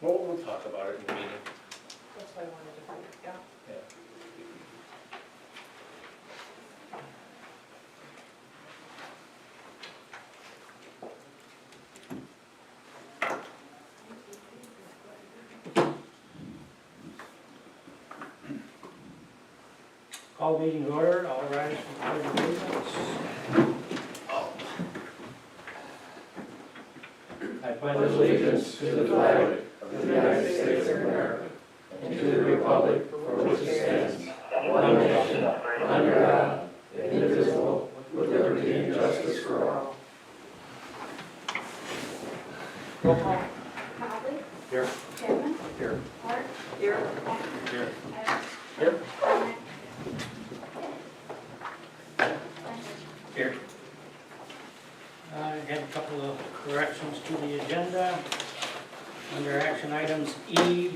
Well, we'll talk about it in the meeting. That's why I wanted to bring it, yeah. Yeah. Call meeting to order, all rise for the pledge of allegiance. I pledge allegiance to the flag of the United States of America and to the republic for which it stands, one nation, under God, indivisible, with liberty and justice for all. Roll call. Mobley. Here. Chapman. Here. Hart. Here. Heck. Here. Evans. Here. Remick. Here. I had a couple of corrections to the agenda. Under action items E,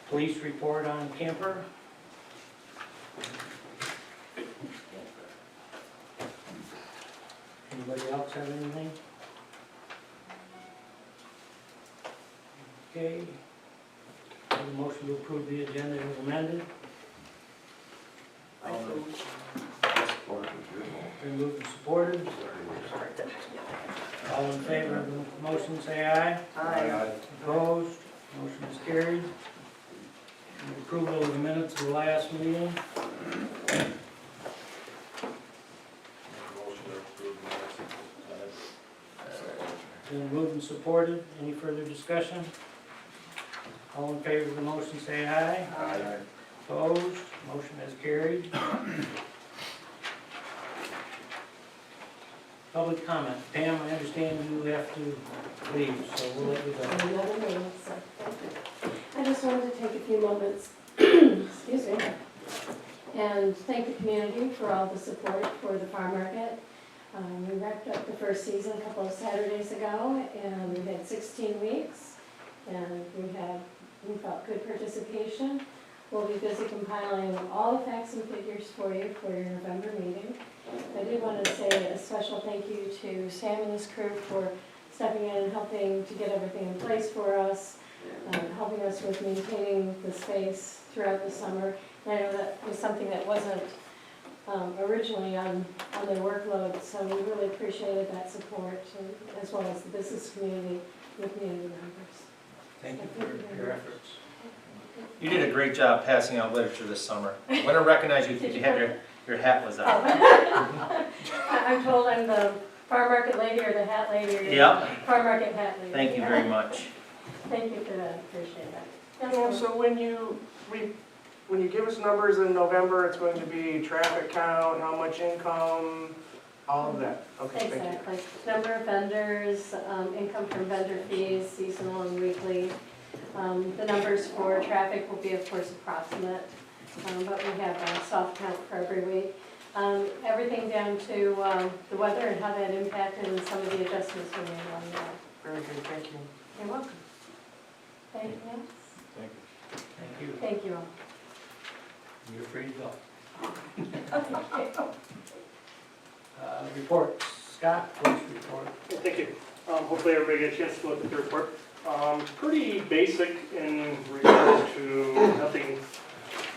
police report on camper. Anybody else have anything? Okay. Have a motion to approve the agenda as amended. Been moved and supported. All in favor of the motion, say aye. Aye. Opposed? Motion is carried. And approval of the minutes of the last meeting. Been moved and supported. Any further discussion? All in favor of the motion, say aye. Aye. Opposed? Motion is carried. Public comment. Pam, I understand you have to leave, so we'll let you go. Another meeting, so thank you. I just wanted to take a few moments, excuse me, and thank the community for all the support for the farm market. We wrapped up the first season a couple of Saturdays ago, and we had 16 weeks, and we felt good participation. We'll be busy compiling all the facts and figures for you for your November meeting. I did want to say a special thank you to Sam and his crew for stepping in and helping to get everything in place for us, helping us with maintaining the space throughout the summer. And I know that was something that wasn't originally on their workload, so we really appreciated that support, as well as the business community, the community members. Thank you for your efforts. You did a great job passing out literature this summer. I want to recognize you, you had your hat was out. I'm told I'm the farm market lady or the hat lady. Or Yep. Farm market hat lady. Thank you very much. Thank you for that, appreciate that. Yes, Yeah, ma'am. so when you give us numbers in November, it's going to be traffic count, how much income, all of that. Okay, thank you. Exactly. Number of vendors, income from vendor fees, seasonal and weekly. The numbers for traffic will be, of course, approximate, but we have a soft count for every week. Everything down to the weather and how that impacted and some of the adjustments we made on that. Very good, thank you. You're welcome. Anything else? Thank you. Thank you all. You're free to go. Reports. Scott, police report. Thank you. Hopefully everybody gets a chance to look at the report. Pretty basic in regards to nothing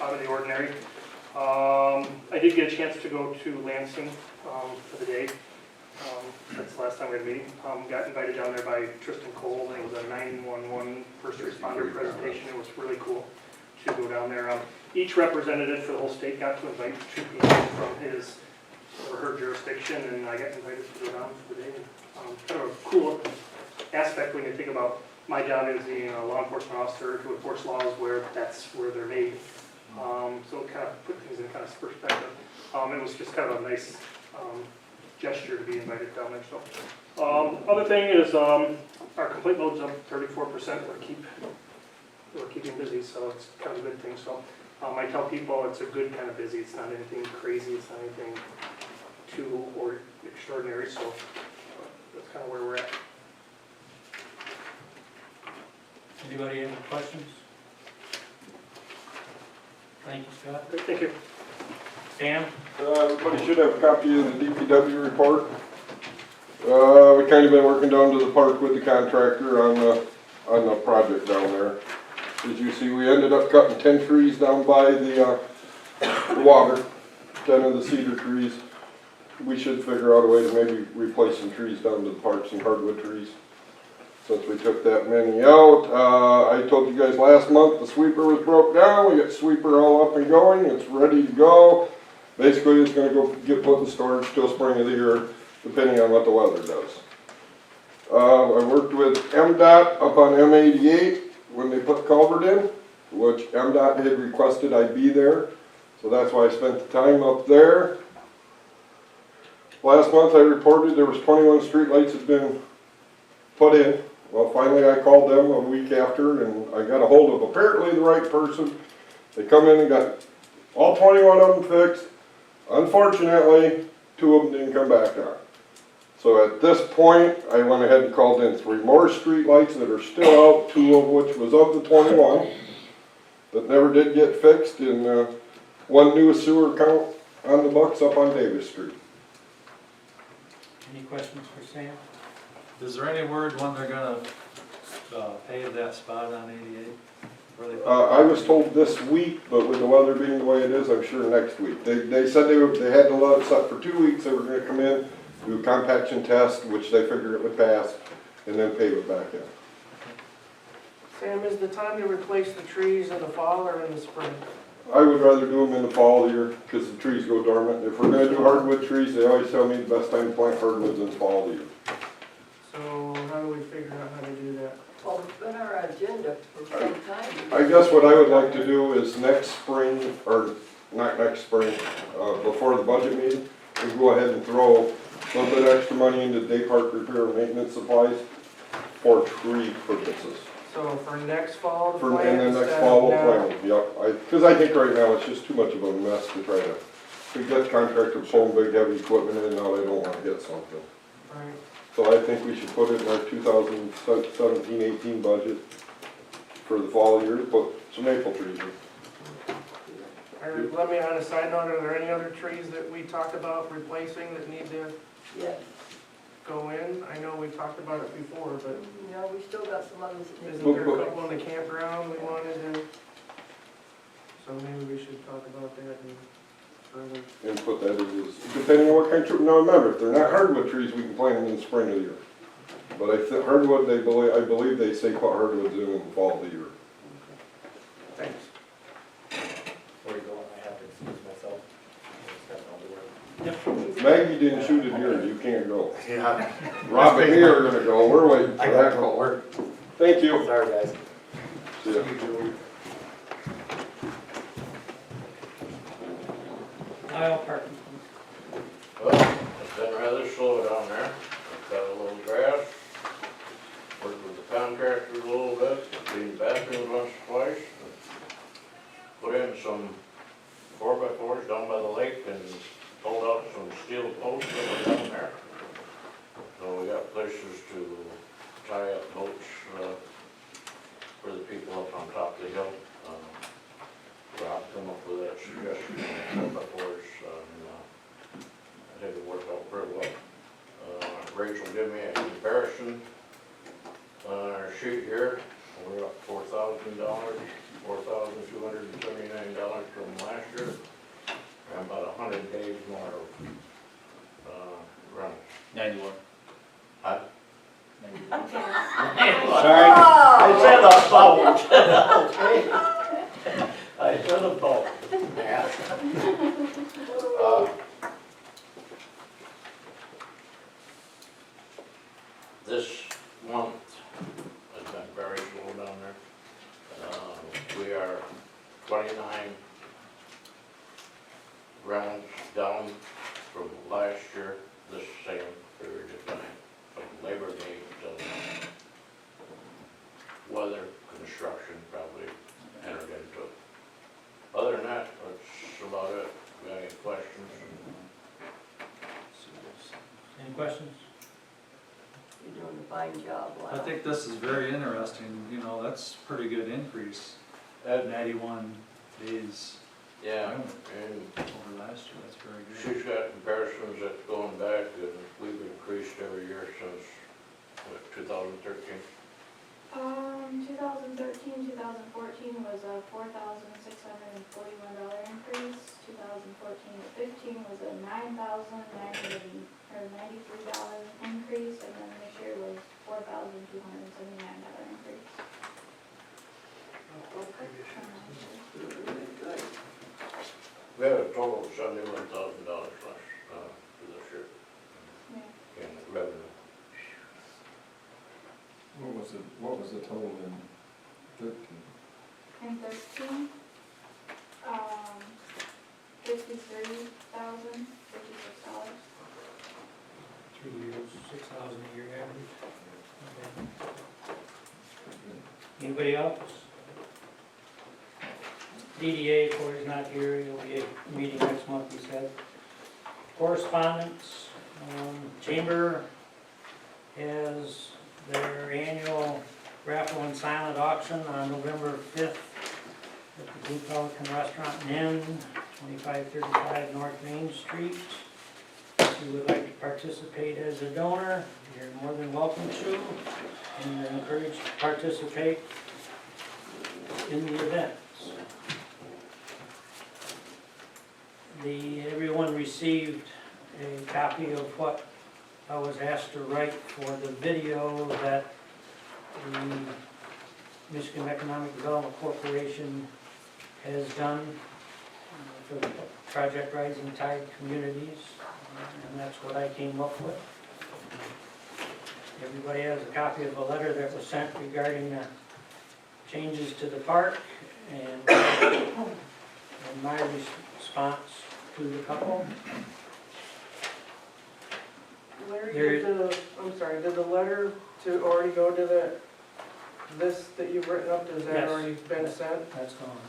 out of the ordinary. I did get a chance to go to Lansing for the day. That's the last time we had a meeting. Got invited down there by Tristan Cole, and it was a 911 first responder presentation. It was really cool to go down there. Each representative for the whole state got to invite 2 people from his or her jurisdiction, and I got invited to go down for the day. Kind of a cool aspect when you think about my job as being a law enforcement officer to enforce laws where that's where they're made. So it kind of put things in kind of perspective. It was just kind of a nice gesture to be invited down there. So, other thing is our complaint load's up 34%. We're keeping busy, so it's kind of a good thing. So I tell people it's a good kind of busy. It's not anything crazy. It's not anything too or extraordinary. So that's kind of where we're at. Anybody have any questions? Thank you, Scott. Great, thank you. Dan? Everybody should have a copy of the DPW report. We kind of been working down to the park with the contractor on on the project down there. As you see, we ended up cutting 10 trees down by the water, 10 of the cedar trees. We should figure out a way to maybe replace some trees down to the park, some hardwood trees, since we took that many out. I told you guys last month the sweeper was broke down. We got the sweeper all up and going. It's ready to go. Basically, it's gonna go get put in storage till spring of the year, depending on what the weather does. I worked with MDOT up on M88 when they put the culvert in, which MDOT had requested I be there. So that's why I spent the time up there. Last month I reported there was 21 streetlights had been put in. Well, finally I called them a week after and I got a hold of apparently the right person. They come in and got all 21 of them fixed. Unfortunately, 2 of them didn't come back on. So at this point, I went ahead and called in 3 more streetlights that are still out, 2 of which was of the 21 that never did get fixed, and 1 new sewer count on the books up on Davis Street. Any questions for Sam? Is there any word when they're gonna pave that spot on 88? Where they I was told this week, but with the weather being the way it is, I'm sure next week. They said they had to let it set for 2 weeks, they were gonna come in, do a compaction test, which they figured it would pass, and then pave it back in. Sam, is the time to replace the trees in the fall or in the spring? I would rather do them in the fall of the year, because the trees go dormant. If we're gonna do hardwood trees, they always tell me the best time to plant hardwoods in the fall of the year. So how do we figure out how to do that? Well, it's been our agenda for some time. I guess what I would like to do is next spring, or not next spring, before the budget meeting, we go ahead and throw a little bit extra money into day park repair and maintenance supplies for tree purposes. So for next fall to For, plant and then next instead fall of we'll now? plant, yep. Because I think right now it's just too much of a mess to try to, we got contractors pulling big heavy equipment in, now they don't want to hit something. Right. So I think we should put it in our 2017-18 budget for the fall year, to put some maple trees in. Let me, on a side note, are there any other trees that we talked about replacing that need to Yes. go in? I know we talked about it before, but No, we still got some others. that need isn't to there a be couple in the campground we wanted to? So maybe we should talk about that and further. And put that in, depending on what kind of tree, now remember, if they're not hardwood trees, we can plant them in the spring of the year. But I think hardwood, I believe they say put hardwoods in the fall of the year. Thanks. Before you go, I have to excuse myself. I just got all the work. Maggie didn't shoot it here, you can't go. Yeah. Rob and me are gonna go, we're waiting for that call. work. Thank you. Sorry, guys. See ya. Kyle Parkinson. Well, it's been rather slow down there. I've got a little grass, worked with the contractors a little bit, cleaned bathrooms once or twice. Put in some 4x4s down by the lake and pulled out some steel posts that were down there. So we got places to tie up boats, for the people up on top of the hill. Rob come up with that suggestion, 4x4s, and I think it worked out pretty well. Rachel gave me a comparison on our sheet here. We're up $4,000, $4,279 from last year. And about 100 days more of runs. 91. Huh? 91. Sorry. I said about. Okay. I said about. Yeah. This month has been very slow down there. We are 29 rounds down from last year, this same period of time, from Labor Day till now. Weather, construction probably entered into it. Other than that, that's about it. Got any questions? Any questions? You're doing a fine job, Lyle. I think this is very interesting, you know, that's pretty good increase, That, 91 days yeah, over and last year, that's very good. she's got comparisons that's going back, and we've increased every year since, what, 2013? 2014 was a $4,641 increase. 2014 to 15 was a $9,993 increase, and then this year was $4,279 increase. We had a total of $71,000 for this year Yeah. in revenue. What was the total in 13? In 13, $53,056. 3 years, 6,000 a year average. Okay. Anybody else? DDA, Corey's not here, he'll be at a meeting next month, he said. Correspondence, Chamber has their annual raffle and silent auction on November 5th at the Blue Pelican Restaurant and Inn, 2535 North Main Street. If you would like to participate as a donor, you're more than welcome to, and you're encouraged to participate in the events. Everyone received a copy of what I was asked to write for the video that the Michigan Economic Development Corporation has done for the Project Rising Tide Communities, and that's what I came up with. Everybody has a copy of a letter that was sent regarding the changes to the park and my response to the couple. Larry, There- I'm sorry, did the letter to already go to this that you've written up, has that Yes. already been sent? That's gone.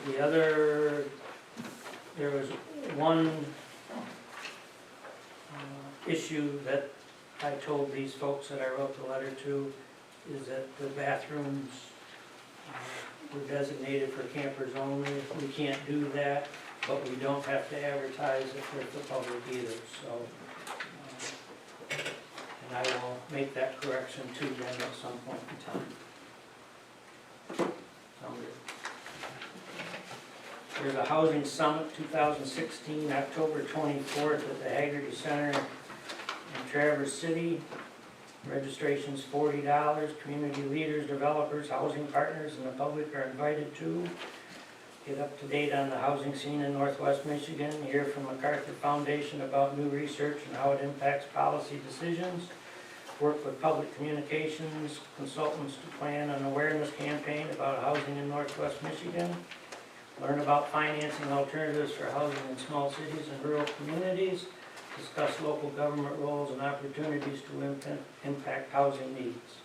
The other, there was one issue that I told these folks that I wrote the letter to, is that the bathrooms were designated for campers only. We can't do that, but we don't have to advertise it for the public either, so. And I will make that correction to them at some point in time. Sound good? There's a Housing Summit 2016, October 24th at the Haggerty Center in Traverse City. Registration's $40. Community leaders, developers, housing partners, and the public are invited to get up to date on the housing scene in Northwest Michigan, hear from MacArthur Foundation about new research and how it impacts policy decisions, work with public communications consultants to plan an awareness campaign about housing in Northwest Michigan, learn about financing alternatives for housing in small cities and rural communities, discuss local government roles and opportunities to impact housing needs.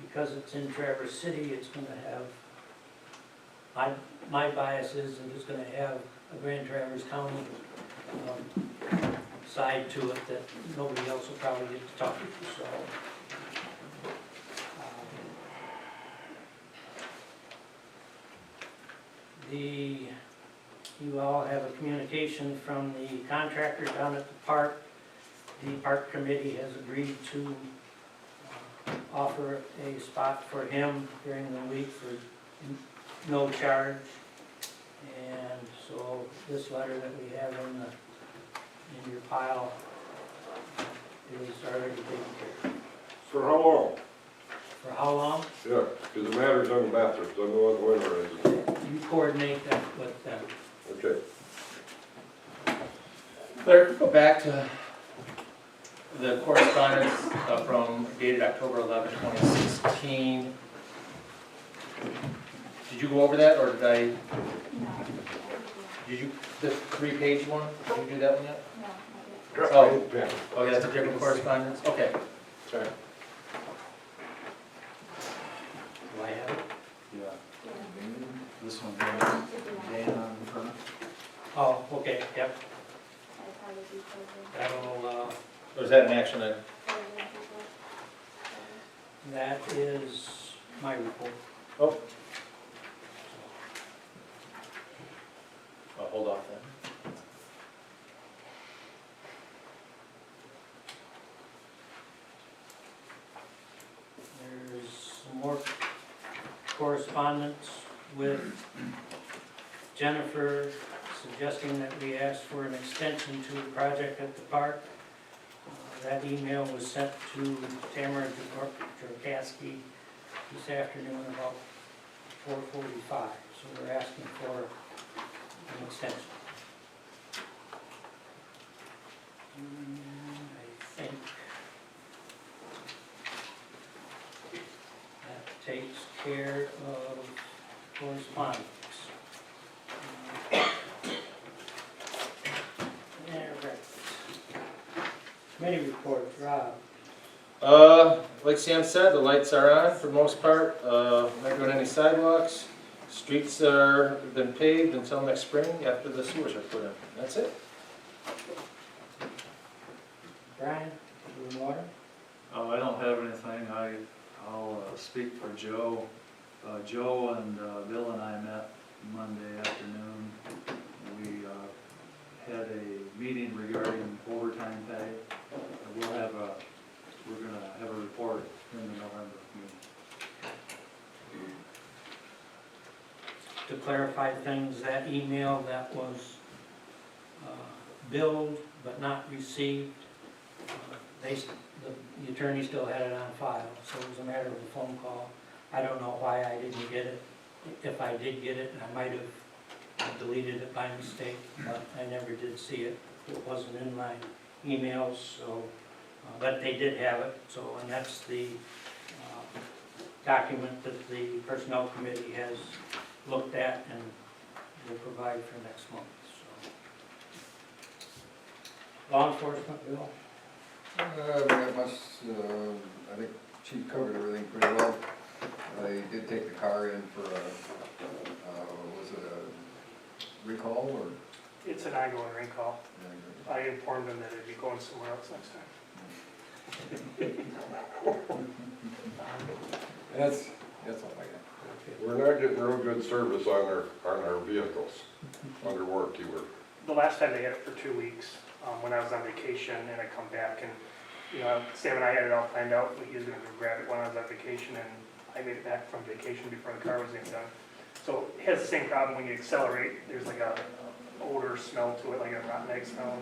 Because it's in Traverse City, it's going to have, my bias is that it's going to have a Grand Traverse County side to it that nobody else will probably get to talk to, so. You all have a communication from the contractor down at the park. The park committee has agreed to offer a spot for him during the week for no charge. And so this letter that we have in your pile is already taken care of. For how long? For how long? Yeah, because it matters on the bathrooms, I know what the winter is. You coordinate that with them. Okay. Claire, go back to the correspondence from dated October 11, 2016. Did you go over that, or did I, No, did you, the 3-page one, did you do that one yet? no, not yet. Drop Oh. my pen. Oh, yeah, that's a different correspondence, okay. Okay. Do I have it? Yeah, this one, Yeah. Dan on the front. Oh, okay, yep. I probably do That'll, Or is that an action item? that is my report. Oh. I'll hold off then. correspondence with Jennifer suggesting that we ask for an extension to the project at the park. That email was sent to Tamara Jerkowski this afternoon about 4:45, so we're asking for an extension. And I think that takes care of correspondence. Committee report, Rob. Like Sam said, the lights are on for the most part, not doing any sidewalks. Streets are been paved until next spring after the sewers are put in. That's it. Brian, doing water? I don't have anything. I'll speak for Joe. Joe and Bill and I met Monday afternoon. We had a meeting regarding overtime pay. We're gonna have a report in the November meeting. To clarify things, that email that was billed but not received, the attorney still had it on file, so it was a matter of a phone call. I don't know why I didn't get it. If I did get it, I might have deleted it by mistake, but I never did see it. It wasn't in my emails, so, but they did have it, so, and that's the document that the Personnel Committee has looked at and will provide for next month, so. Law enforcement, Bill? Not much, I think Chief covered everything pretty well. I did take the car in for a, was it a recall or? It's an ongoing recall. I informed them that it'd be going somewhere else next time. That's all I got. We're not getting real good service on our vehicles under warranty work. The last time they had it for 2 weeks, when I was on vacation, and I come back and, Sam and I had it all planned out, but he was gonna go grab it when I was on vacation, and I made it back from vacation before the car was even done. So it has the same problem when you accelerate, there's like a odor smell to it, like a rotten egg smell.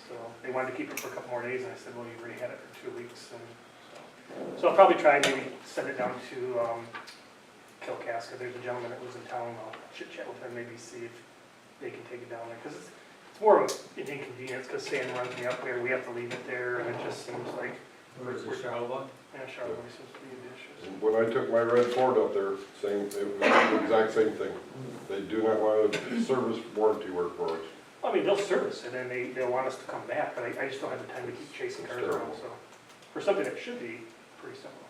So they wanted to keep it for a couple more days, and I said, well, you already had it for 2 weeks. And so I'll probably try and maybe send it down to Kilcasca. There's a gentleman that lives in town. I'll chit chat with him, maybe see if they can take it down there. Because it's more of an inconvenience, because Sam runs me up there, we have to leave it there, and it just seems like, Where is it, Charlotte? yeah, Charlotte seems to be the issues. When I took my red Ford up there, it was the exact same thing. They do not want to service warranty work for us. I mean, they'll service it, and they'll want us to come back, but I just don't have the time to keep chasing cars around, so. For something that should be pretty simple.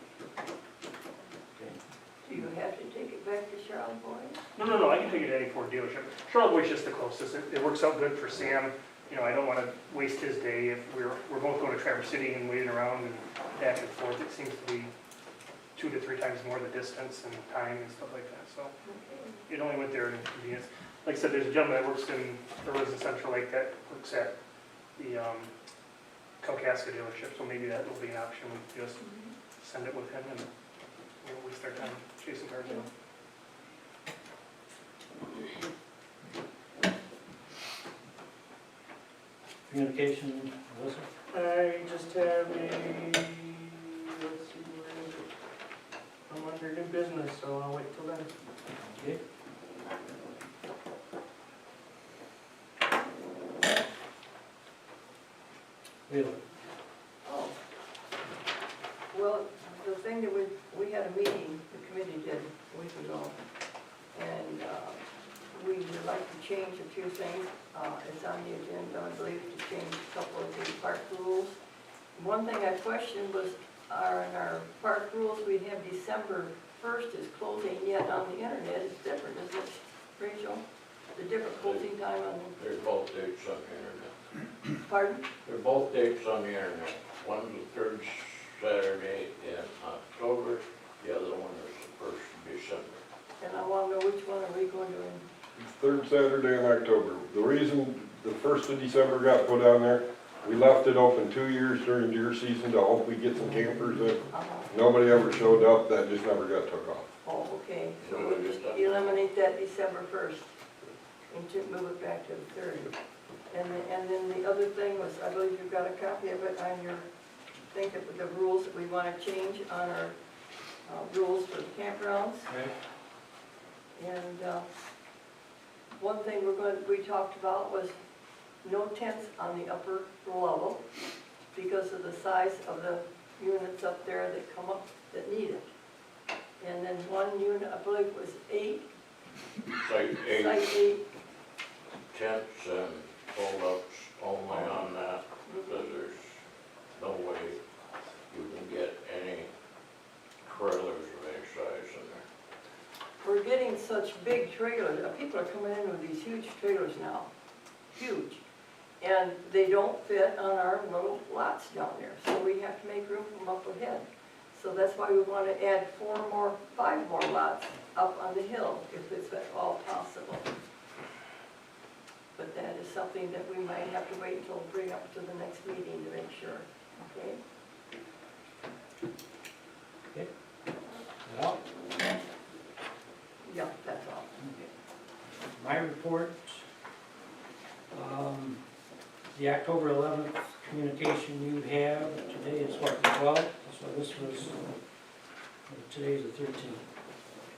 Do you have to take it back to Charlotte Boyd? No, I can take it to any Ford dealership. Charlotte Boyd's just the closest. It works out good for Sam. I don't want to waste his day if we're both going to Traverse City and waiting around and back and forth. It seems to be 2 to 3 times more the distance and time and stuff like that, so it only went there in inconvenience. Like I said, there's a gentleman that lives in Central Lake that works at the Kilcasca dealership, so maybe that will be an option. We just send it with him and we don't waste our time chasing cars around. Communication, Melissa? I just have a, let's see, where is it? I'm under new business, so I'll wait till then. Okay. Wheeler? Oh. Well, the thing that we had a meeting, the committee did a week ago, and we would like to change a few things. It's on the agenda, I believe, to change a couple of the park rules. One thing I questioned was, in our park rules, we have December 1st is closing, yet on the internet it's different, isn't it, Rachel? The different closing time on, They're both dates on the internet. pardon? They're both dates on the internet. One's the 3rd Saturday in October, the other one is the 1st of December. And I want to know which one are we going to, It's 3rd Saturday in October. The reason the 1st of December got put on there We left it open 2 years during deer season to hope we get some campers in. Uh-huh. Nobody ever showed up, that just never got took off. Oh, okay, so Yeah, we'll we just just- eliminate that December 1st and to move it back to the 30th. And then the other thing was, I believe you've got a copy of it on your, think of the rules that we want to change on our rules for the campgrounds. And one thing we talked about was no tents on the upper level because of the size of the units up there that come up that need it. And then one unit, I believe it was 8, Site eight site 8. tents and fold-ups only on that, because there's no way you can get any trailers of any size in there. We're getting such big trailers, people are coming in with these huge trailers now, huge. And they don't fit on our little lots down there, so we have to make room for them up ahead. So that's why we want to add 5 more lots up on the hill, if it's at all possible. But that is something that we might have to wait until we bring up to the next meeting to make sure, okay? Well, Yeah, that's all. my report, the October 11th communication you have, today is what, the 12th? So this was, today's the 13th.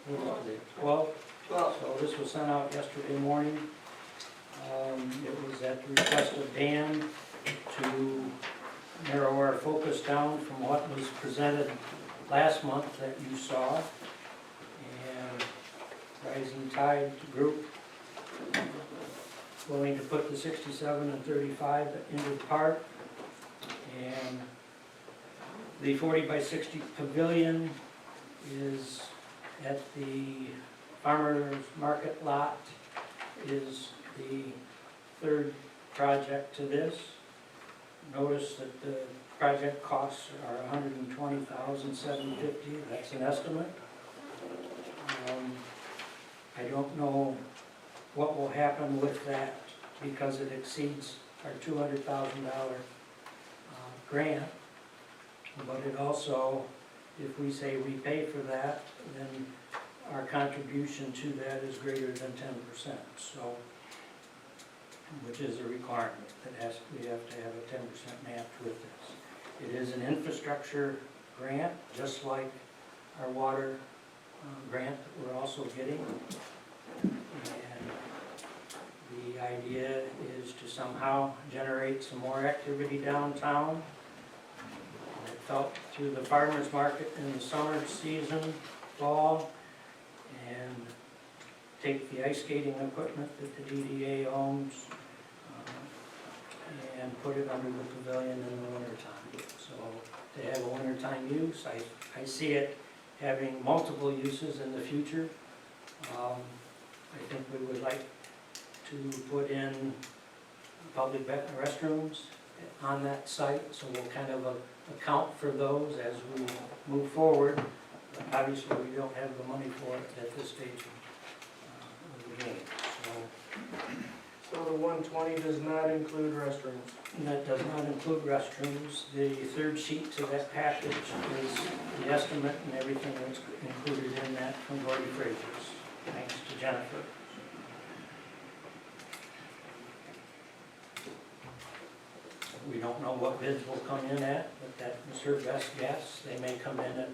What is today, 12th? Well, So this was sent out yesterday morning. It was at the request of Dan to narrow our focus down from what was presented last month that you saw. And Rising Tide Group willing to put the 67 and 35 into the park. And the 40 by 60 pavilion is at the farmer's market lot, is the third project to this. Notice that the project costs are $120,750, that's an estimate. I don't know what will happen with that because it exceeds our $200,000 grant. But it also, if we say we pay for that, then our contribution to that is greater than 10%. So, which is a requirement that we have to have a 10% match with this. It is an infrastructure grant, just like our water grant that we're also getting. And the idea is to somehow generate some more activity downtown. It felt through the farmer's market in the summer season, fall, and take the ice skating equipment that the DDA owns and put it under the pavilion in the wintertime. So to have a wintertime use, I see it having multiple uses in the future. I think we would like to put in public restrooms on that site, so we'll kind of account for those as we move forward. But obviously, we don't have the money for it at this stage of the game. So the 120 does not include restrooms. And that does not include restrooms. The third sheet to that package is the estimate and everything that's included in that from Gordy Frazier's. Thanks to Jennifer. We don't know what bids will come in at, but that was her best guess. They may come in at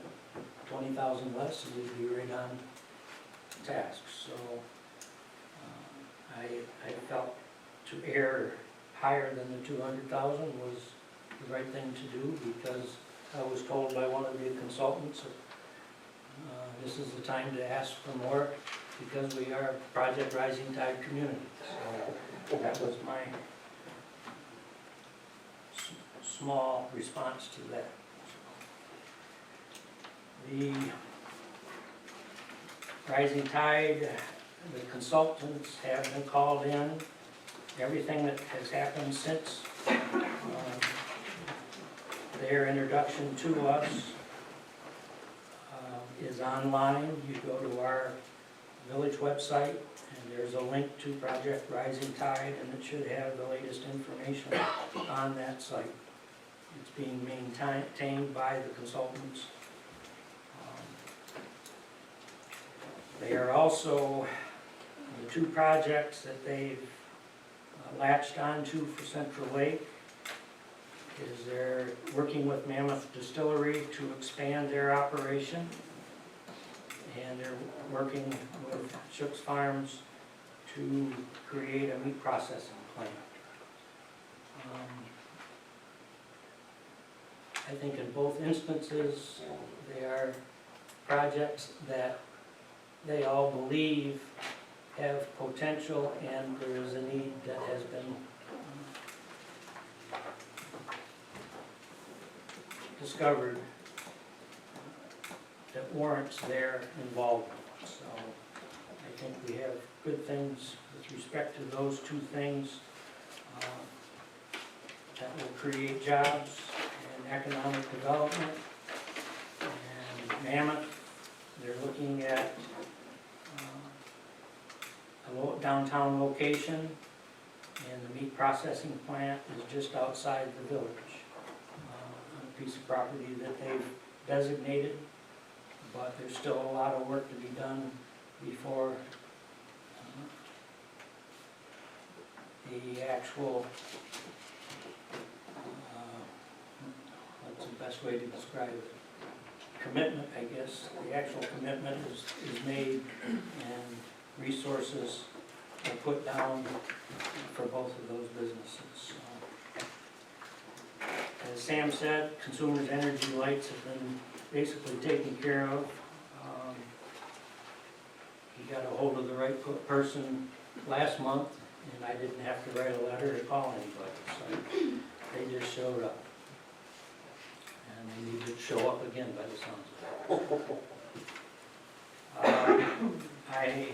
20,000 less, and we'd be right on task. So I felt to err higher than the 200,000 was the right thing to do, because I was told by one of the consultants that this is the time to ask for more, because we are a Project Rising Tide community. So that was my small response to that. The Rising Tide, the consultants have been called in. Everything that has happened since their introduction to us is online. You go to our village website and there's a link to Project Rising Tide, and it should have the latest information on that site. It's being maintained by the consultants. They are also, the two projects that they've latched onto for Central Lake is they're working with Mammoth Distillery to expand their operation. And they're working with Shook's Farms to create a meat processing plant. I think in both instances, they are projects that they all believe have potential, and there is a need that has been discovered that warrants their involvement. So I think we have good things with respect to those two things that will create jobs and economic development. And Mammoth, they're looking at a downtown location, and the meat processing plant is just outside the village on a piece of property that they've designated. But there's still a lot of work to be done before the actual, what's the best way to describe it? Commitment, I guess. The actual commitment is made, and resources are put down for both of those businesses. As Sam said, Consumers Energy lights have been basically taken care of. He got a hold of the right person last month, and I didn't have to write a letter to call anybody, so they just showed up. And they need to show up again by the sounds of it.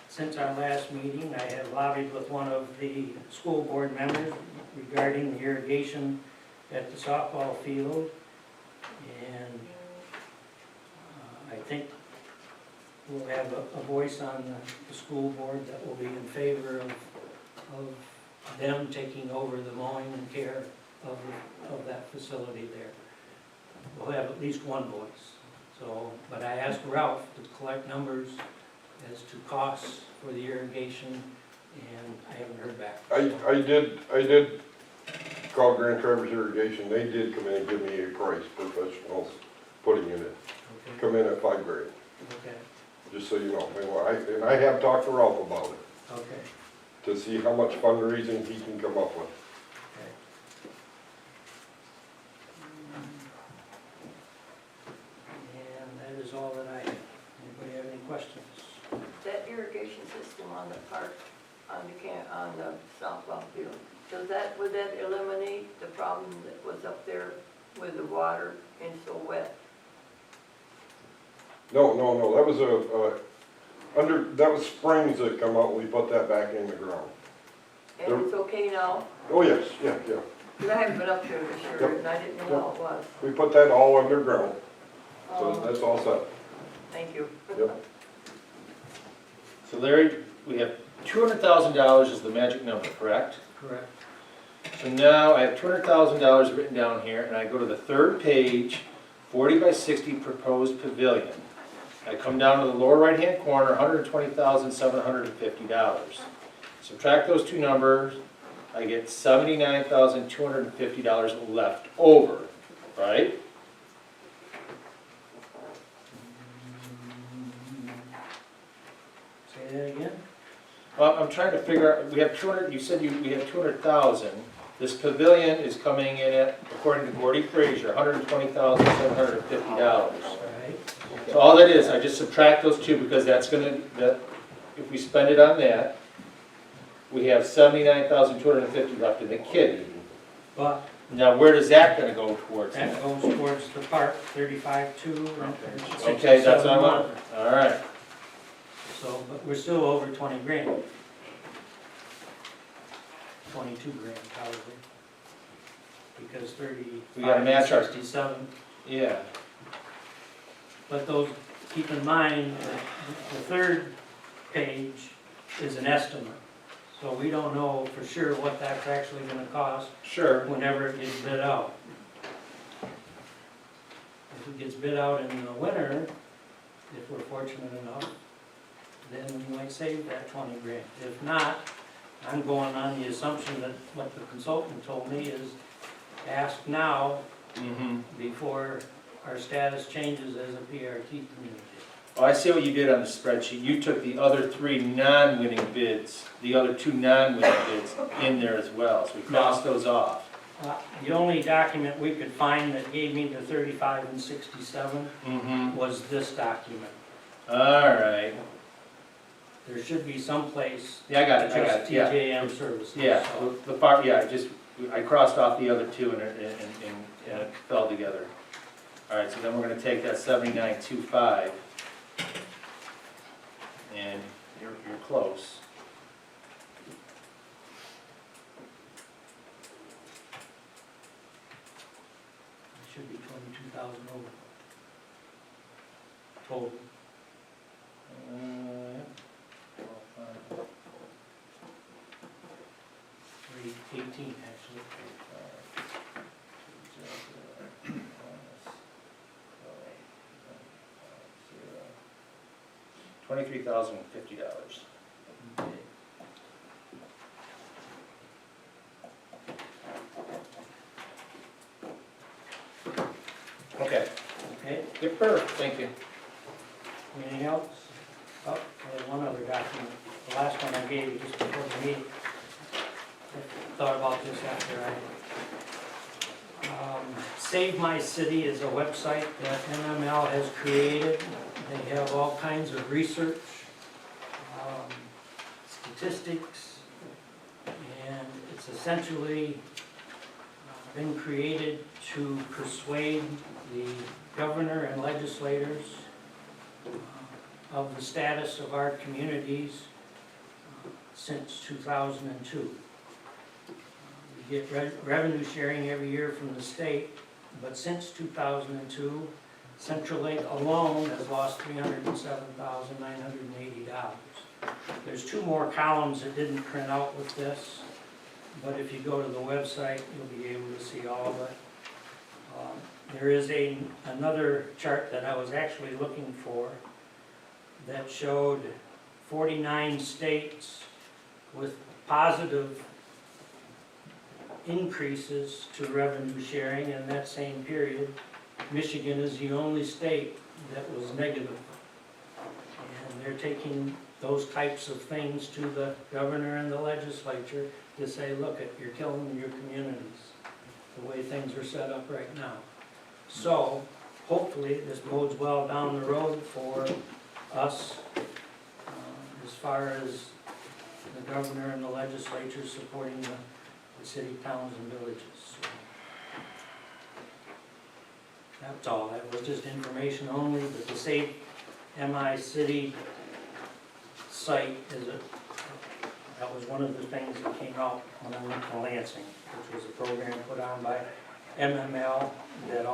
Since our last meeting, I have lobbied with one of the school board members regarding the irrigation at the softball field. And I think we'll have a voice on the school board that will be in favor of them taking over the mowing and care of that facility there. We'll have at least one voice. So, but I asked Ralph to collect numbers as to costs for the irrigation, and I haven't heard back. I did call Grand Traverse Irrigation. They did come in and give me a price, professionals putting in it. Okay. Come in at $5,000, Okay. just so you know. And I have talked to Ralph about it, Okay. to see how much fundraising he can come up with. Okay. And that is all that I have. Anybody have any questions? That irrigation system on the park, on the softball field, would that eliminate the problem that was up there with the water and so wet? No, that was that was springs that come out, we put that back in the ground. And it's okay now? Oh, yes, yeah. Because I haven't been up there this year, Yep. and I didn't know how it was. We put that all underground, so Um, that's all set. Thank you. Yep. So Larry, we have $200,000 is the magic number, correct? Correct. So now I have $200,000 written down here, and I go to the third page, 40 by 60 proposed pavilion. I come down to the lower right-hand corner, $120,750. Subtract those two numbers, I get $79,250 left over, right? Say that again? Well, I'm trying to figure out, we have 200, you said we have 200,000. This pavilion is coming in at, according to Gordy Frazier, $120,750. Right. So all that is, I just subtract those two because that's gonna, if we spend it on that, we have $79,250 left in the kitty. But Now, where does that gonna go towards? that goes towards the park, 35-2, and Okay, that's what I 67-1. want. All right. So, but we're still over 20 grand. 22 grand probably. Because 30, We gotta match our- 67. Yeah. But those, keep in mind, that the third page is an estimate. So we don't know for sure what that's actually gonna cost Sure. whenever it gets bid out. If it gets bid out in the winter, if we're fortunate enough, then we might save that 20 grand. If not, I'm going on the assumption that what the consultant told me is ask now Mm-hmm. before our status changes as a PRT community. Oh, I see what you did on the spreadsheet. You took the other 3 non-winning bids, the other 2 non-winning bids in there as well, so we crossed those off. The only document we could find that gave me the 35 and 67 Mm-hmm. was this document. All right. There should be someplace Yeah, I got it, just yeah. TJM services. Yeah, So, the part, yeah, I crossed off the other 2 and it fell together. All right, so then we're gonna take that 79.25, and you're close. it should be 22,000 over. Total. Yeah. 18 actually. 23,050. Okay. Okay, Okay, good bird, thank you. anything else? Oh, I have one other document. The last one I gave you just before the meeting. I thought about this after Save My City is a website that MML has created. They have all kinds of research, statistics, and it's essentially been created to persuade the governor and legislators of the status of our communities since 2002. We get revenue sharing every year from the state, but since 2002, Central Lake alone has lost $307,980. There's 2 more columns that didn't print out with this, but if you go to the website, you'll be able to see all of it. There is another chart that I was actually looking for that showed 49 states with positive increases to revenue sharing in that same period. Michigan is the only state that was negative. And they're taking those types of things to the governor and the legislature to say, look, you're killing your communities, the way things are set up right now. So, hopefully, this bodes well down the road for us as far as the governor and the legislature supporting the city, towns, and villages. So, that's all. That was just information only, but the Save MI City site that was one of the things that came out when I went to Lansing, which was a program put on by MML that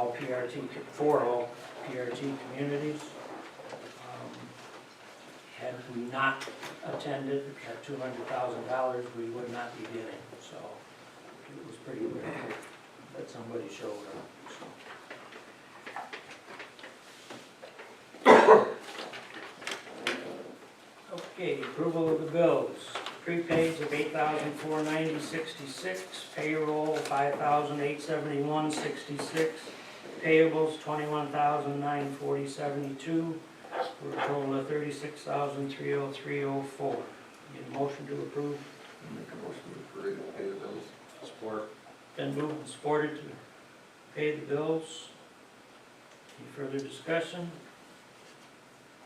for all PRT communities. Had we not attended at $200,000, we would not be getting. So it was pretty rare that somebody showed up. Okay, approval of the bills. Prepaids of $8,490.66, payroll $5,871.66, payables $21,940.72, for a total of $36,303.04. Need a motion to approve? Make a motion to approve, pay the bills. Support. Been moved and supported to pay the bills. Any further discussion?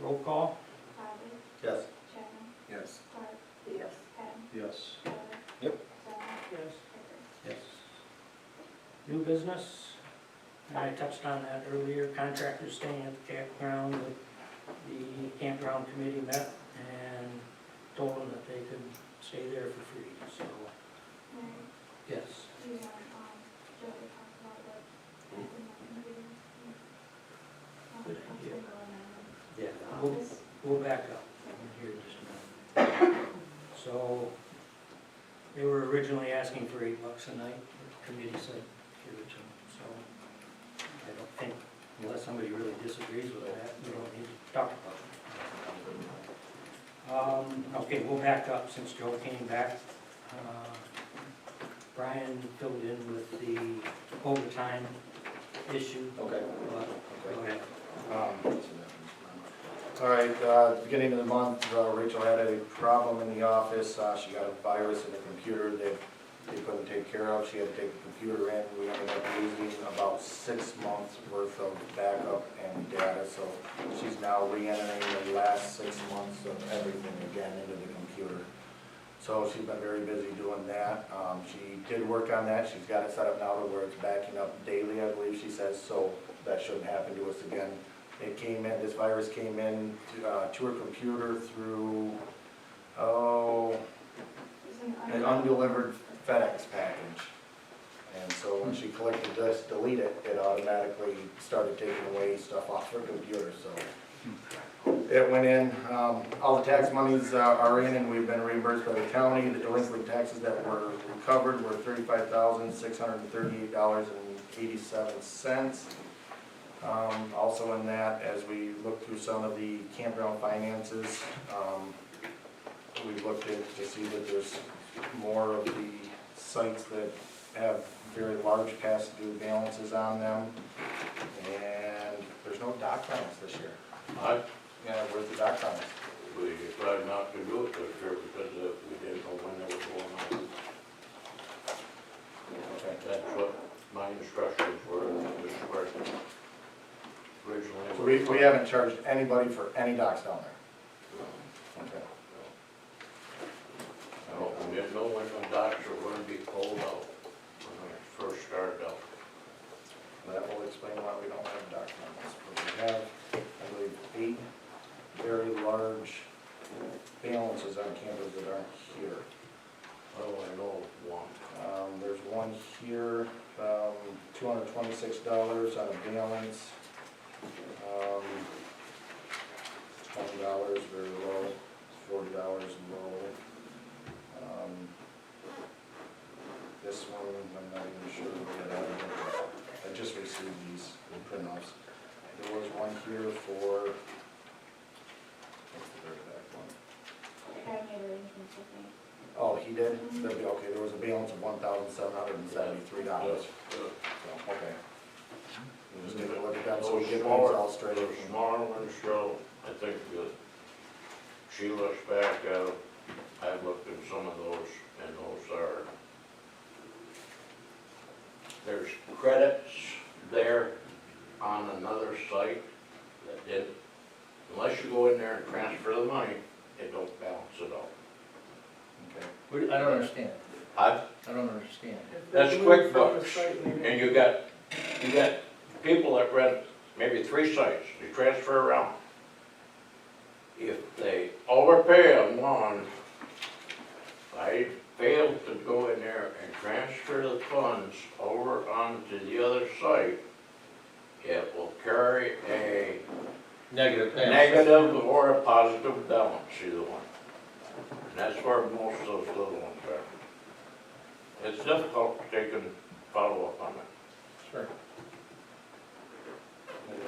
Roll call? Bobby, Yes. Chapman, Yes. Clark, Yes. Patton, Yes. Miller. Yep. Zimmer, Yes. Pickard. Yes. New business? I touched on that earlier. Contractors staying at the campground. The campground committee met and told them that they could stay there for free, so, Mary, yes. do you want, Joe to talk about what happened at the meeting? Good idea. I'll go in Yeah, and- we'll back up. Here in just a minute. originally asking for $8 a night, the committee said give it to them, so I don't think, unless somebody really disagrees with that, we don't need to talk about it. Okay, we'll back up since Joe came back. Brian filled in with the overtime issue. Okay. Go ahead. All right, at the beginning of the month, Rachel had a problem in the office. She got a virus in the computer that they couldn't take care of. She had to take the computer in. We ended up losing about 6 months worth of backup and data. So she's now re-entering the last 6 months of everything again into the computer. So she's been very busy doing that. She did work on that. She's got it set up now to where it's backing up daily, I believe she says, so that shouldn't happen to us again. It came in, this virus came in to her computer through, an undelivered FedEx package. And so when she clicked to just delete it, it automatically started taking away stuff off her computer, so. It went in, all the tax monies are in and we've been reimbursed by the county. The delinquent taxes that were recovered were $35,638.87. Also in that, as we look through some of the campground finances, we looked at to see that there's more of the sites that have very large past due balances on them. And there's no dock rentals this year. Yeah, where's the dock rentals? We decided not to do it this year because we didn't know when they were going on. Okay. That's what my instructions were this spring. So Originally. we haven't charged anybody for any docks down there? Okay. No, we didn't know when the docks were going to be pulled out when we first started out. That will explain why we don't have dock rentals. But we have, I believe, 8 very large balances on campers that aren't here. Oh, I know of one. There's one here, $226 on a balance. $20 very low, $40 low. This one, I'm not even sure what I have. I just received these print-offs. There was one here for, what's the very back one? Had made arrangements with me. Oh, he did? Okay, there was a balance of $1,773. So, okay. We'll just take a look at that, so we get these all straight. Those smaller ones show, I think that she looks back at them, I've looked at some of those, and those are, there's credits there on another site that didn't, unless you go in there and transfer the money, it don't balance it out. Okay. I don't understand. I don't understand. That's If they move from the QuickBooks, site, maybe- and you got people that rent maybe 3 sites, they transfer around. If they overpay on one, I fail to go in there and transfer the funds over onto the other site, it will carry a Negative. negative or a positive balance, either one. And that's where most of those little ones are. It's difficult to take and follow up on it. Sure.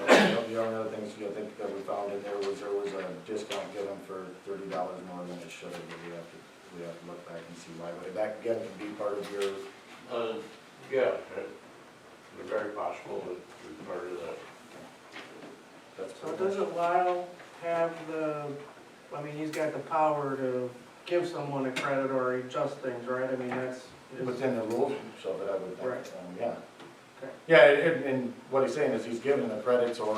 The only other things I think that we found in there was a discount given for $30 more than it should have, but we have to look back and see why. But that again could be part of your, Yeah, it's very possible to be part of that. that's. So doesn't Lyle have the, I mean, he's got the power to give someone a credit or adjust things, right? I mean, that's. Within the rules, so that I would think, Right. yeah. Okay. Yeah, and what he's saying is he's given the credits or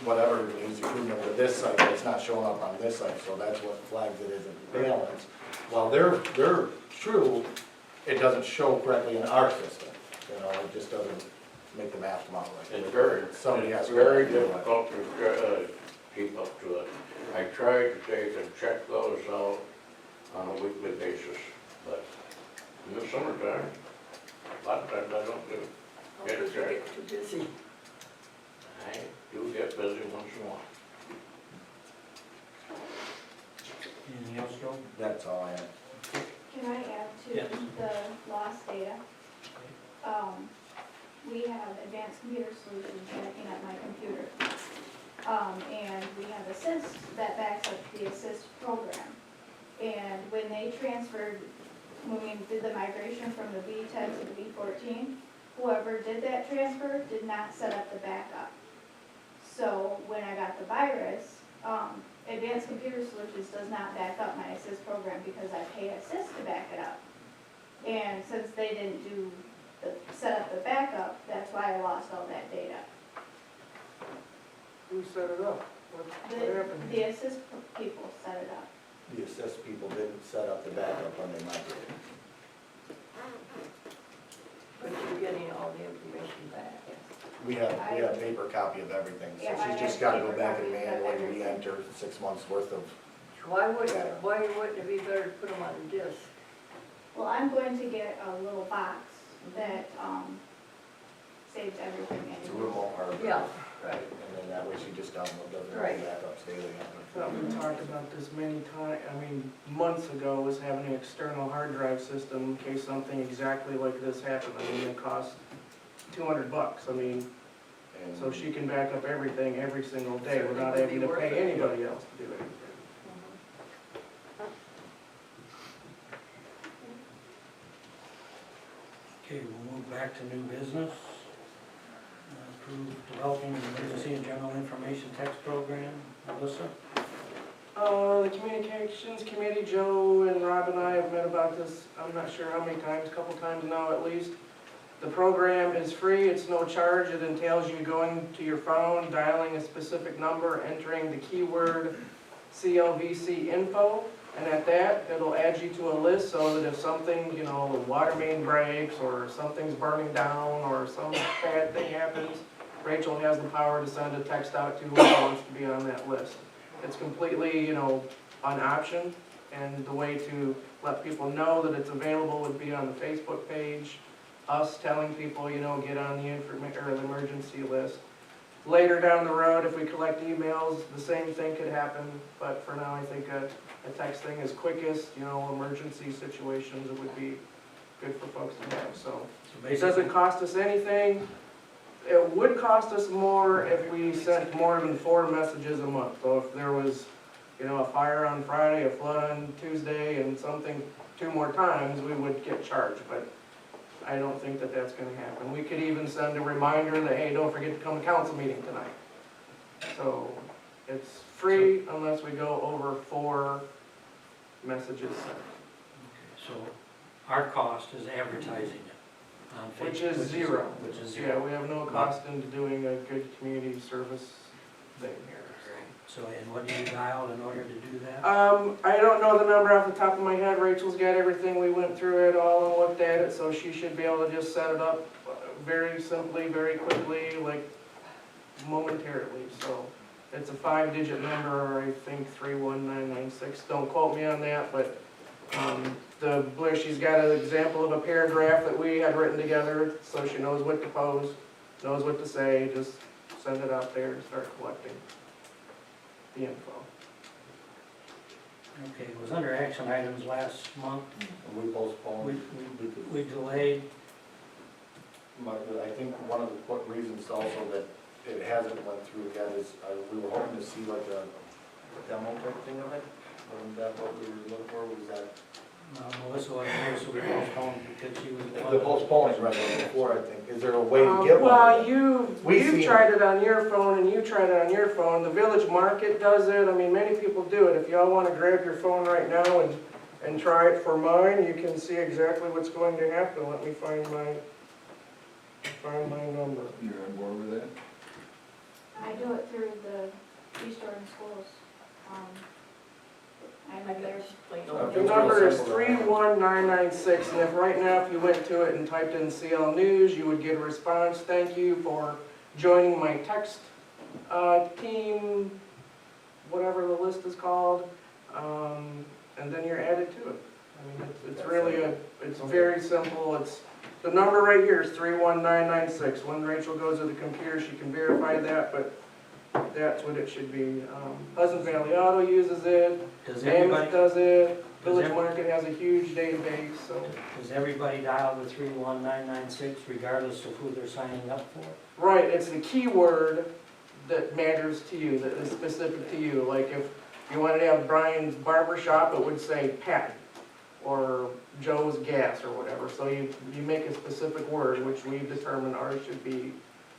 whatever, he's approving it with this site, but it's not showing up on this site, so that's what flags it as a balance. While they're true, it doesn't show correctly in our system, you know, it just doesn't make the math come out right. It's very, Somebody has it's to very do it. difficult to keep up to it. I tried to take and check those out on a weekly basis, but in the summertime, a lot of times I don't do. Get it checked. Too busy. I do get busy once in a while. Anything else, Joe? That's all I have. Can I add to Yes. the have Advanced Computer Solutions backing up my computer. And we have Assist that backs up the Assist program. And when they transferred, when we did the migration from the V10 to the V14, whoever did that transfer did not set up the backup. So when I got the virus, Advanced Computer Solutions does not back up my Assist program because I pay Assist to back it up. And since they didn't set up the backup, that's why I lost all that data. Who set it up? What happened? The Assist people set it up. The assist people didn't set up the backup when they migrated. But you're getting all the information back. We have a paper copy of everything, so Yeah, I she's just have gotta go paper back and copies of manually everything. re-enter 6 months worth of. Why wouldn't it be better to put them on a disc? Well, I'm going to get a little box that, saves everything It's a in. remote hardware. Yeah, right. And then that way she just does the Right. backups daily on I thought we talked about this many times, I mean, months ago, was having an external hard drive system in case something exactly like this happened. I mean, it cost $200. I mean, it. so she can back up everything every single day Certainly without would having be to worth pay it. anybody else to do anything. Okay, we'll move back to new business. Approve developing an emergency and general information text program. Melissa? The communications committee, Joe and Rob and I have met about this, I'm not sure how many times, a couple times now at least. The program is free, it's no charge, it entails you going to your phone, dialing a specific number, entering the keyword CLVC info, and at that, it'll add you to a list so that if something, you know, the water main breaks, or something's burning down, or some bad thing happens, Rachel has the power to send a text out to whoever wants to be on that list. It's completely, you know, an option, and the way to let people know that it's available would be on the Facebook page, us telling people, you know, get on the the emergency list. Later down the road, if we collect emails, the same thing could happen, but for now, I think a texting is quickest, you know, emergency situations, it would be good for folks to have, so. It doesn't cost us anything. It would cost us more if we sent more than 4 messages a month. So if there was, you know, a fire on Friday, a flood on Tuesday, and something 2 more times, we would get charged, but I don't think that that's gonna happen. We could even send a reminder that, hey, don't forget to come to council meeting tonight. So it's free unless we go over 4 messages sent. So our cost is advertising it on Facebook. Which is 0. Which is Yeah, 0. we have no cost into doing a good community service thing here. So, and what do you dial in order to do that? I don't know the number off the top of my head. Rachel's got everything. We went through it all and looked at it, so she should be able to just set it up very simply, very quickly, like momentarily. So it's a 5-digit number, I think 31996. Don't quote me on that, but she's got an example of a paragraph that we had written together, so she knows what to pose, knows what to say. Just send it out there and start collecting the info. Okay, it was under action items last month. We postponed. We delayed. I think one of the reasons also that it hasn't went through yet is, we were hoping to see like a demo type thing of it. Wasn't that what we were looking for, was that? Melissa wasn't here, so we postponed because she was the one. The postponing right before, I think. Is there a way to get one? Well, We've you've seen tried it on your phone and you tried it on your phone. The Village Market does it. I mean, many people do it. If y'all want to grab your phone right now and try it for mine, you can see exactly what's going to happen. Let me find my number. You're on board with that? I do it through the East Jordan schools. I'm in there. The number is 31996, and if right now, if you went to it and typed in CL News, you would get a response. Thank you for joining my text team, whatever the list is called, and then you're added to it. I mean, it's really it's very simple. The number right here is 31996. When Rachel goes to the computer, she can verify that, but that's what it should be. Pleasant Valley Auto uses it. Does Mammoth everybody, does it. Village Market has a huge database, so. Does everybody dial the 31996 regardless of who they're signing up for? Right, it's the keyword that matters to you, that is specific to you. Like if you wanted to have Brian's Barber Shop, it would say Patton, or Joe's Gas, or whatever. So you make a specific word, which we've determined ours should be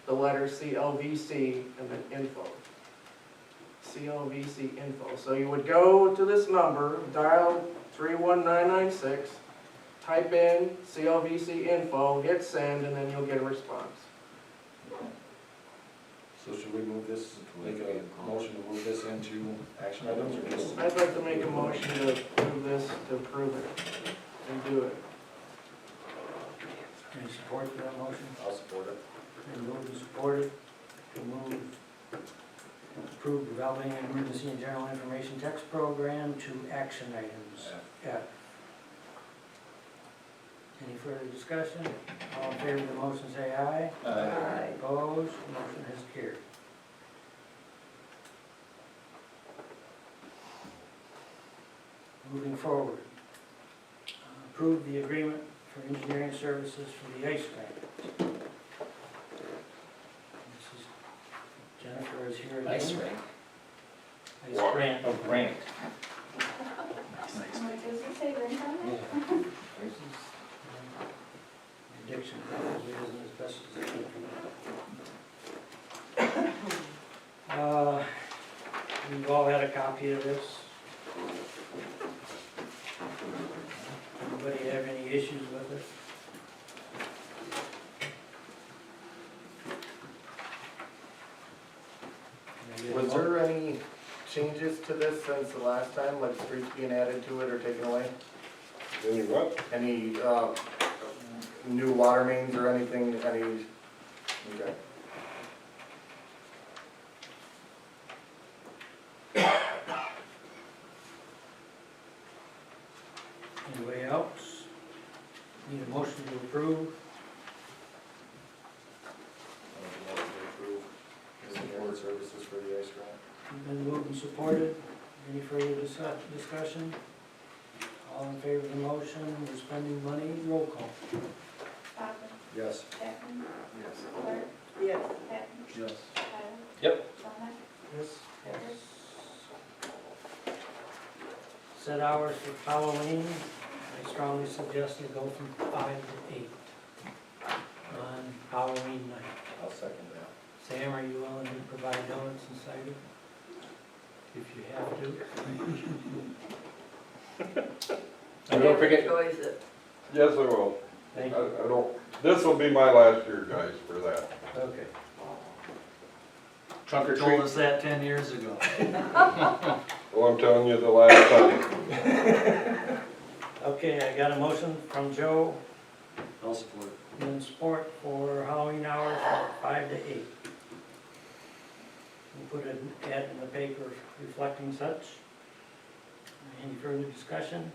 the letter CLVC and then info. CLVC info. So you would go to this number, dial 31996, type in CLVC info, hit send, and then you'll get a response. So should we move this, make a motion to move this into action items or just? I'd like to make a motion to approve this, to approve it, and do it. Any support for that motion? I'll support it. Been moved and supported to move, approve developing an emergency and general information text program to action items. F. Any further discussion? All in favor of the motion say aye. Aye. Opposed, motion has carried. Moving forward, approve the agreement for engineering services for the ice rink. This is- Jennifer is here again. Ice rink. Ice grant. Oh, grant. Does it say rent on it? This is, addiction probably isn't as best as it could be. We've all had a copy of this. Anybody have any issues with it? Was there any changes to this since the last time, like streets being added to it or taken away? Any what? Any, new water mains or anything, any, okay. Anybody else? Need a motion to approve? I'll make a motion to approve engineering services for the ice grant. Been moved and supported. Any further discussion? All in favor of the motion, we're spending money, roll call. Bachman, Yes. Beckman, Yes. Clark, Yes. Patton, Yes. Tyler. Yep. Shawna, Yes. Rivers. Set hours for Halloween, I strongly suggest you go from 5 to 8 on Halloween night. I'll second that. Sam, are you willing to provide donuts and cider? If you have to. And don't forget, Enjoys it. Yes, I will. Thank I you. don't, this will be my last year, guys, for that. Okay. trunk or Told treat. us that 10 years ago. Well, I'm telling you the last time. Okay, I got a motion from Joe, I'll support it. and support for Halloween hours from 5 to 8. We'll put an ad in the paper reflecting such. Any further discussion?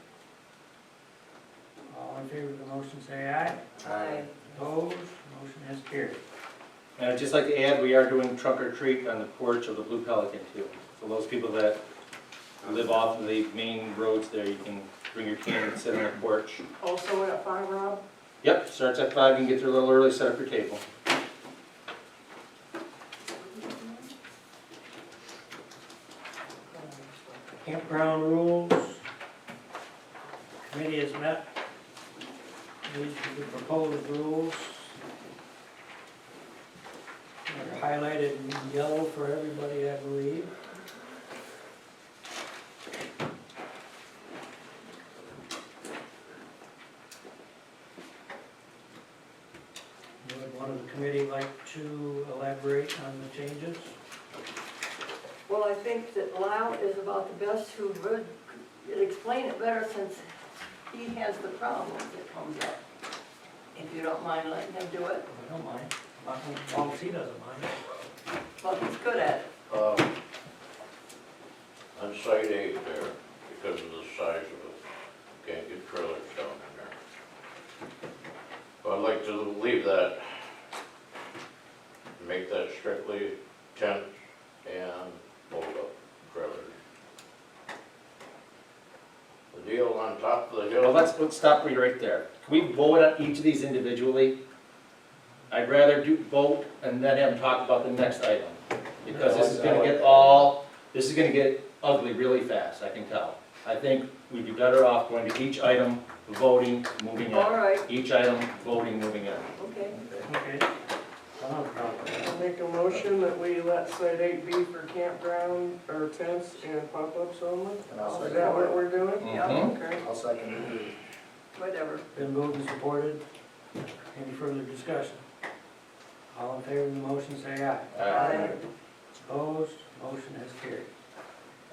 All in favor of the motion say aye. Aye. Opposed, motion has carried. And I'd just like to add, we are doing trunk or treat on the porch of the Blue Pelican too. So those people that live off of the main roads there, you can bring your can and sit on the porch. Also at 5, Rob? Yep, starts at 5, you can get there a little early, set up your table. Campground rules. Committee has met. These are the proposed rules. They're highlighted in yellow for everybody, I believe. Would one of the committee like to elaborate on the changes? Well, I think that Lyle is about the best who would explain it better since he has the problems that comes up. If you don't mind letting him do it, I don't mind. As long as he doesn't mind. well, he's good at it. On site 8 there, because of the size of it, can't get trailers down in there. But I'd like to leave that, make that strictly tent and hold up trailers. the deal on top of the hill. Well, let's stop you right there. Can we vote on each of these individually? I'd rather vote and then have them talk about the next item. Because this is gonna get ugly really fast, I can tell. I think we'd be better off going to each item, voting, moving All on. right, Each item, voting, moving on. okay. Okay. I don't have a problem with that. I'll make a motion that we let site 8 be for campground or tents and pop-ups only. And I'll Is second that what it. we're doing? Mhm. Okay. I'll second it. Whatever. Been moved and supported. Any further discussion? All in favor of the motion, say aye. Aye. Opposed, motion has carried.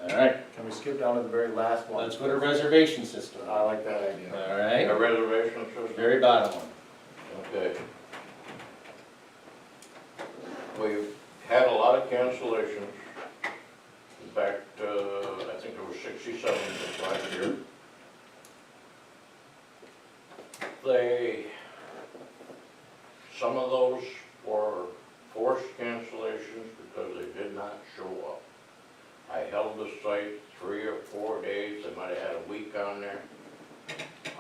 All right, Can we skip down to the very last one? let's go to reservation system. I like that idea. All A right, reservation system, very bottom one. okay. We've had a lot of cancellations. In fact, I think there were 67 this last year. Some of those were forced cancellations because they did not show up. I held the site 3 or 4 days, they might have had a week on there.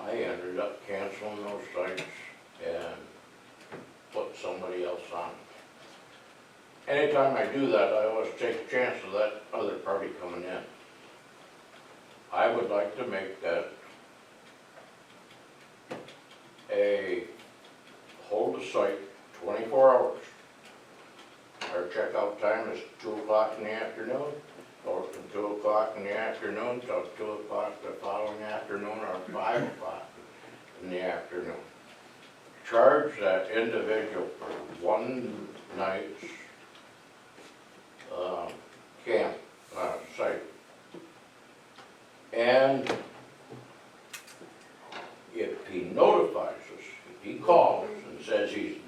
I ended up canceling those sites and put somebody else on. Anytime I do that, I always take a chance of that other party coming in. I would like to make that hold the site 24 hours. Our checkout time is 2 o'clock in the afternoon, or from 2 o'clock in the afternoon till 2 o'clock the following afternoon, or 5 o'clock in the afternoon. Charge that individual for one night's camp site. And if he notifies us, if he calls and says he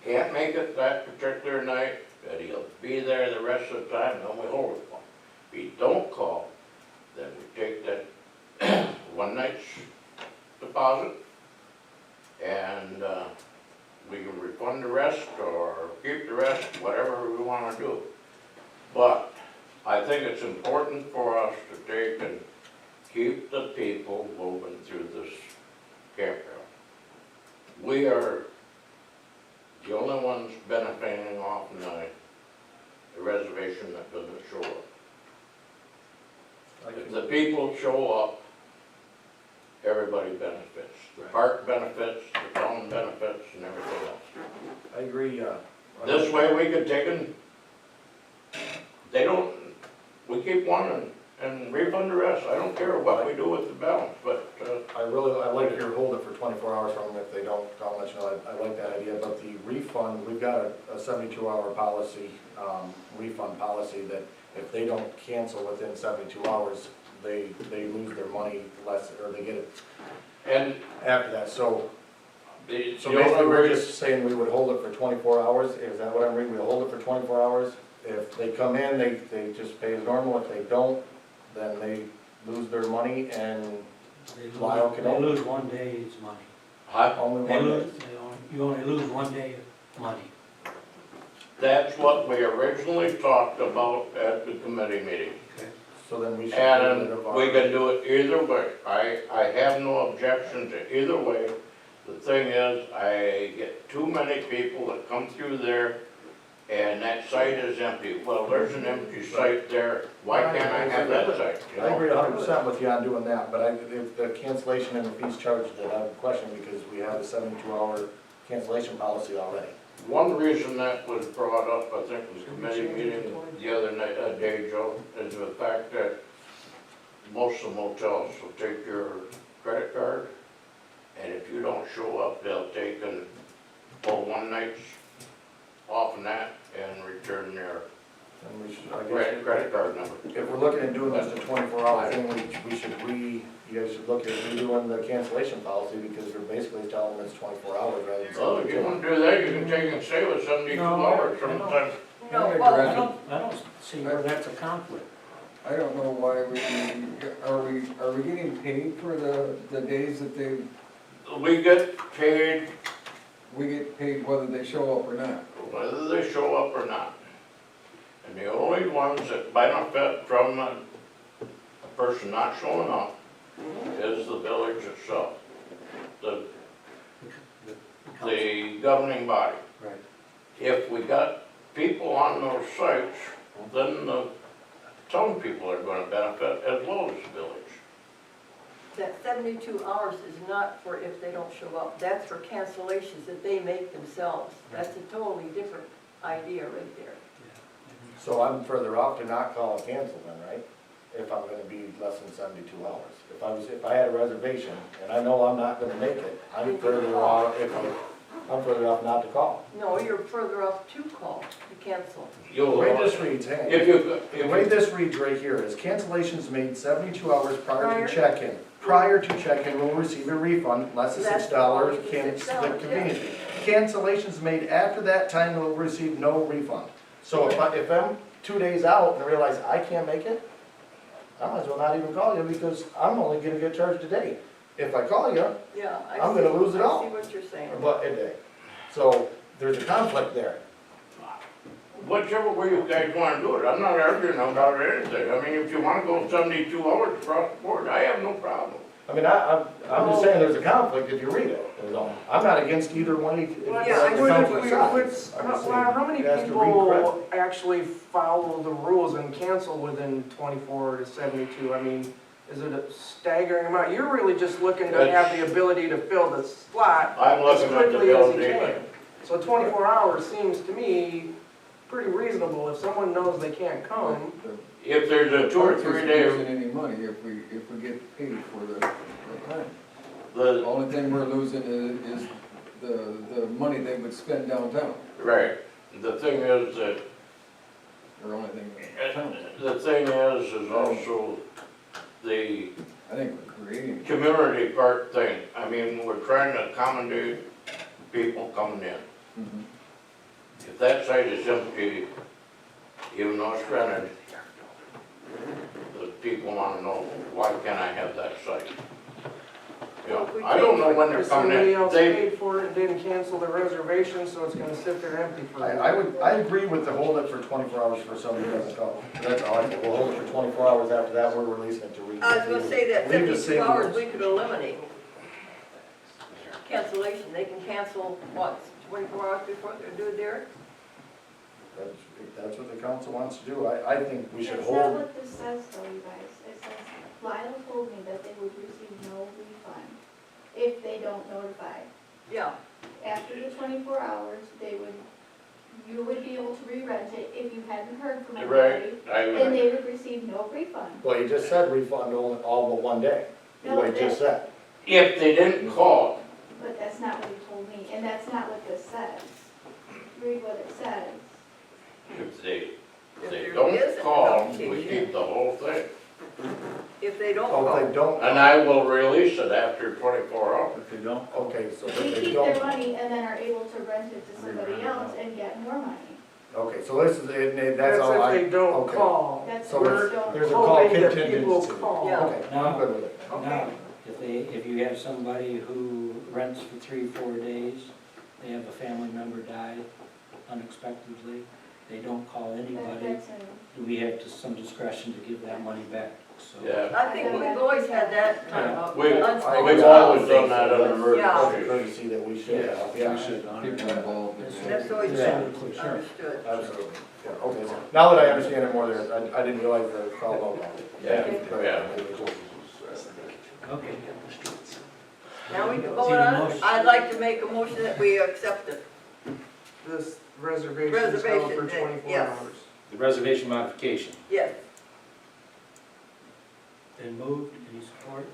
can't make it that particular night, that he'll be there the rest of the time, then we hold it for him. If he don't call, then we take that one night's deposit and we can refund the rest or keep the rest, whatever we want to do. But I think it's important for us to take and keep the people moving through this campground. We are the only ones benefiting off the reservation that doesn't show up. If the people show up, everybody benefits. The park benefits, the town benefits, and everything else. I agree, This way we could take and, we keep one and refund the rest. I don't care what we do with the balance, but, I like your hold it for 24 hours from them if they don't, I'll let you know, I like that idea, but the refund, we've got a 72-hour policy, refund policy that if they don't cancel within 72 hours, they lose their money less, or they get it and after that, so the basically only we're reason, just saying we would hold it for 24 hours, is that what I'm reading, we'll hold it for 24 hours? If they come in, they just pay as normal, if they don't, then they lose their money and Lyle can They lose 1 day's money. only They one lose, day. you only lose 1 day of money. that's what we originally talked about at the committee meeting. So then we should. And we can do it either way. I have no objection to either way. The thing is, I get too many people that come through there and that site is empty. Well, there's an empty site there. Why can't I have that site? You I know? agree 100% with you on doing that, but if the cancellation and the fees charged, then I have a question because we have a 72-hour cancellation policy already. One reason that was brought up, I think, was committee meeting the other night, day, Joe, is the fact that most of the motels will take your credit card, and if you don't show up, they'll take and pull one night's off of that and return their And we should, I guess, credit card number. if we're looking at doing this to 24 hours, then we should you guys should look at redoing the cancellation policy because you're basically telling them it's 24 hours rather than. Well, if you want to do that, you can take and stay with 72 No, hours I don't. sometimes. No, I well, don't see where that's a conflict. I don't know why are we getting paid for the days that We get paid we get paid whether they show up or not? whether they show up or not. And the only ones that benefit from a person not showing up is the village itself, the governing body. Right. If we got people on those sites, then the town people are gonna benefit as well as the village. That 72 hours is not for if they don't show up. That's for cancellations that they make themselves. That's a totally different idea right there. So I'm further off to not call a cancel then, right? If I'm gonna be less than 72 hours. If I had a reservation and I know I'm not gonna make it, I'm further off, I'm further off not to call. No, you're further off to call, to cancel. The You'll, way this reads, hang on. The way this reads right here is cancellations made 72 hours prior to check-in. Prior to check-in will receive a refund, less than $6, the community. Cancellations made after that time will receive no refund. So if I'm 2 days out and realize I can't make it, I might as well not even call you because I'm only gonna get charged a day. If I call you, Yeah, I see. I'm gonna lose it all. I see what you're saying. but a day. So there's a conflict there. whichever way you guys wanna do it, I'm not arguing about anything. I mean, if you wanna go 72 hours across the board, I have no problem. I mean, I'm just saying there's a conflict if you read it, is all. I'm not against either one. If Well, it's Yeah, I a would- conflict size. I'm just saying How many it has to read people correctly. actually follow the rules and cancel within 24 to 72? I mean, is it a staggering amount? You're really just looking to have the ability to fill the slot I'm as looking at the quickly as you building. can. So 24 hours seems to me pretty reasonable. If someone knows they can't come, If there's a 2 or 3 day, We're not losing any money if we get paid for the time. The the, only thing we're losing is the money they would spend downtown, right, the thing is that, or only thing downtown. the thing is also the I think we're creating. community part thing. I mean, we're trying to accommodate people coming in. Mhm. If that site is empty, even though it's rented, the people wanna know, why can't I have that site? You know, I don't know when they're if coming somebody in. else They, paid for it and didn't cancel the reservation, so it's gonna sit there empty for. I agree with the hold it for 24 hours for somebody who doesn't call. That's all I think. We'll hold it for 24 hours. After that, we're releasing it to read. I was gonna say that Leave the 72 same hours rules. we could eliminate. Cancellation, they can cancel, what, 24 hours before they're due, Derek? If that's what the council wants to do, I think we should That's not hold. what this says though, you guys. It says, Lyle told me that they would receive no refund if they don't notify. Yeah, After the 24 hours, you would be able to re-rent it if you hadn't heard from anybody. right, I And agree. they would receive no refund. Well, you just said refund only all but 1 day. No, What you just said. If they didn't call, But that's not what he told me, and that's not what this says. Read what it says. if they if there don't is a call, we notification, keep the whole thing. if they don't Oh, if they call. don't. And I will release it after 24 hours. If you don't, Okay, so if We they keep their don't. money and then are able to rent it to somebody else and get more money. Okay, so this is, that's That's all if they don't okay. call. That's So what there's- we don't. there's a call Hoping that contingency. people call. Yeah. Okay, I'm good with it. Now, if you have somebody who rents for 3-4 days, they have a family member die unexpectedly, they don't call anybody, That's in. we have some discretion to give that money back, so. Yeah, I think we've always had that kind of we've unspoken always done policy. that under Yeah. emergencies. Courtesy that we should have, yeah. we should honor People that. involved. That's always Yeah. been understood. Absolutely. Yeah, okay, so now that I understand it more there, I didn't realize the call out. Yeah, yeah. Okay. Now we can vote on it. I'd like to make a motion that we accept it. This reservation is held for Reservation, 24 yes. hours. The reservation modification. Yes. Been moved, any support?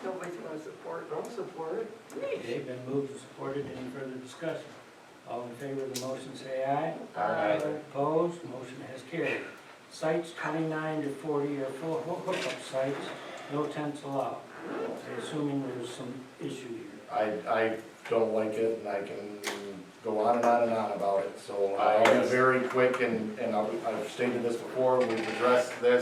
Nobody's gonna support. Don't support it. Okay, been moved and supported, any further discussion? All in favor of the motion, say aye. Aye. Opposed, motion has carried. Sites 29 to 40 are full hookup sites, no tents allowed. I'm assuming there's some issue here. I don't like it, and I can go on and on and on about it, so I'll be very quick, and I've stated this before, we've addressed this.